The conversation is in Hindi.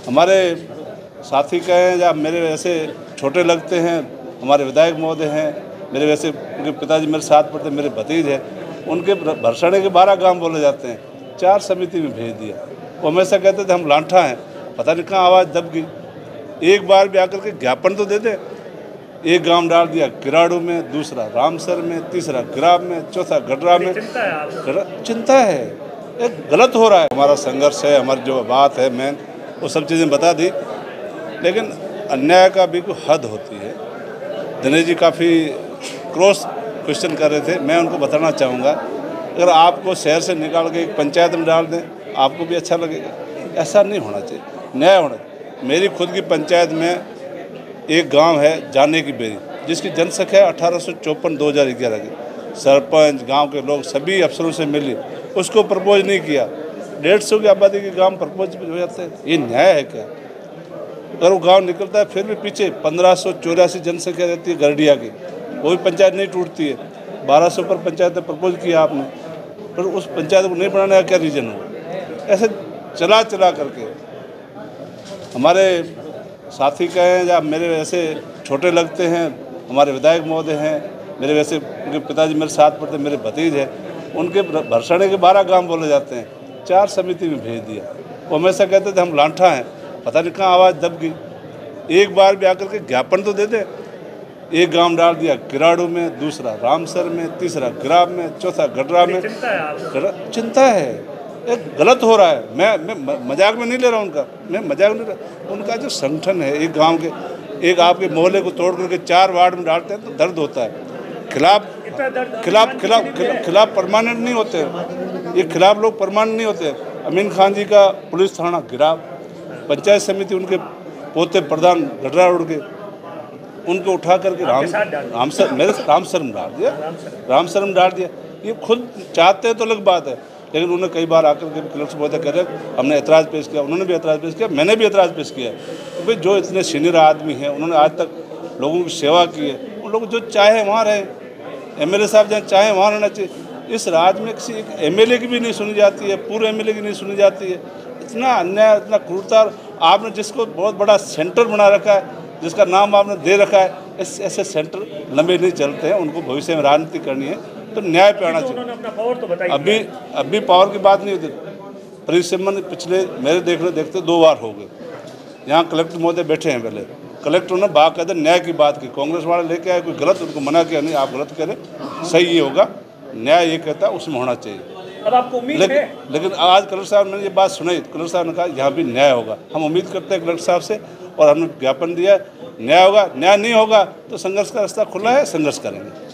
हमारे साथी कहें या मेरे वैसे छोटे लगते हैं, हमारे विधायक महोदय हैं, मेरे वैसे उनके पिताजी मेरे साथ पढ़ते, मेरे भतीज हैं, उनके भरसड़े के 12 गांव बोले जाते हैं, 4 समिति में भेज दिया। वो हमेशा कहते थे हम लांठा हैं, पता नहीं कहाँ आवाज़ दब गई। एक बार भी आकर के ज्ञापन तो दे दे। एक गांव डाल दिया किराड़ू में, दूसरा रामसर में, तीसरा गिराब में, चौथा गडरा में। चिंता है, एक गलत हो रहा है। हमारा संघर्ष है, हमारी जो बात है मेन वो सब चीज़ें बता दी, लेकिन अन्याय का भी कोई हद होती है। दिनेश जी काफ़ी क्रॉस क्वेश्चन कर रहे थे। मैं उनको बताना चाहूँगा, अगर आपको शहर से निकाल के एक पंचायत में डाल दें आपको भी अच्छा लगेगा? ऐसा नहीं होना चाहिए, न्याय होना चाहिए। मेरी खुद की पंचायत में एक गांव है जाने की बेरी, जिसकी जनसंख्या 1854-2011 की। सरपंच, गांव के लोग सभी अफसरों से मिली, उसको प्रपोज नहीं किया। 150 की आबादी के गांव प्रपोज हो जाते हैं, ये न्याय है क्या? अगर वो गांव निकलता है फिर भी पीछे 1584 जनसंख्या रहती है गरडिया की, वो भी पंचायत नहीं टूटती है। 1200 पर पंचायत ने प्रपोज किया आपने, पर उस पंचायत को नहीं बनाने का क्या रीज़न हो? ऐसे चला करके हमारे साथी कहें या मेरे वैसे छोटे लगते हैं, हमारे विधायक महोदय हैं, मेरे वैसे उनके पिताजी मेरे साथ पढ़ते, मेरे भतीज हैं, उनके भरसड़े के 12 गांव बोले जाते हैं, 4 समिति में भेज दिया। वो हमेशा कहते थे हम लांठा हैं, पता नहीं कहाँ आवाज़ दब गई। एक बार भी आकर के ज्ञापन तो दे दे। एक गांव डाल दिया किराड़ू में, दूसरा रामसर में, तीसरा गिराब में, चौथा गडरा में। चिंता है, एक गलत हो रहा है। मैं मजाक में नहीं ले रहा उनका, मैं मजाक नहीं ले रहा। उनका जो संगठन है, एक गांव के, एक आपके मोहल्ले को तोड़ करके 4 वार्ड में डालते हैं तो दर्द होता है। खिलाफ परमानेंट नहीं होते, ये खिलाफ लोग परमानेंट नहीं होते। अमीन खान जी का पुलिस थाना गिराब, पंचायत समिति उनके पोते प्रधान गडरा रोड के, उनको उठा करके रामसर में डाल दिया, रामसर में डाल दिया। ये खुद चाहते हैं तो अलग बात है, लेकिन उन्होंने कई बार आकर के कलेक्टर महोदय कह रहे हमने ऐतराज़ पेश किया, उन्होंने भी ऐतराज़ पेश किया, मैंने भी ऐतराज़ पेश किया। तो भाई जो इतने सीनियर आदमी हैं, उन्होंने आज तक लोगों की सेवा की है, उन लोग जो चाहे वहाँ रहे। एमएलए साहब जहाँ चाहे वहाँ रहना चाहिए। इस राज्य में किसी एक एमएलए की भी नहीं सुनी जाती है, पूर्व एमएलए की नहीं सुनी जाती है। इतना अन्याय, इतना क्रूरता। आपने जिसको बहुत बड़ा सेंटर बना रखा है, जिसका नाम आपने दे रखा है, ऐसे सेंटर लंबे नहीं चलते हैं। उनको भविष्य में राजनीति करनी है तो न्याय पे आना चाहिए। अपना पावर तो बताइए। अभी पावर की बात नहीं होती। परिसमन पिछले मेरे देखते 2 बार हो गए। यहाँ कलेक्टर महोदय बैठे हैं, पहले कलेक्टर ने बाकायदा न्याय की बात की। कांग्रेस वाले लेके आए कोई गलत, उनको मना किया नहीं आप गलत करें, सही ये होगा, न्याय ये कहता है उसमें होना चाहिए। अब आपको उम्मीद है? लेकिन आज कलेक्टर साहब ने ये बात सुनाई, कलेक्टर साहब ने कहा यहाँ भी न्याय होगा। हम उम्मीद करते हैं कलेक्टर साहब से, और हमने ज्ञापन दिया न्याय होगा। न्याय नहीं होगा तो संघर्ष का रास्ता खुला है, संघर्ष करेंगे।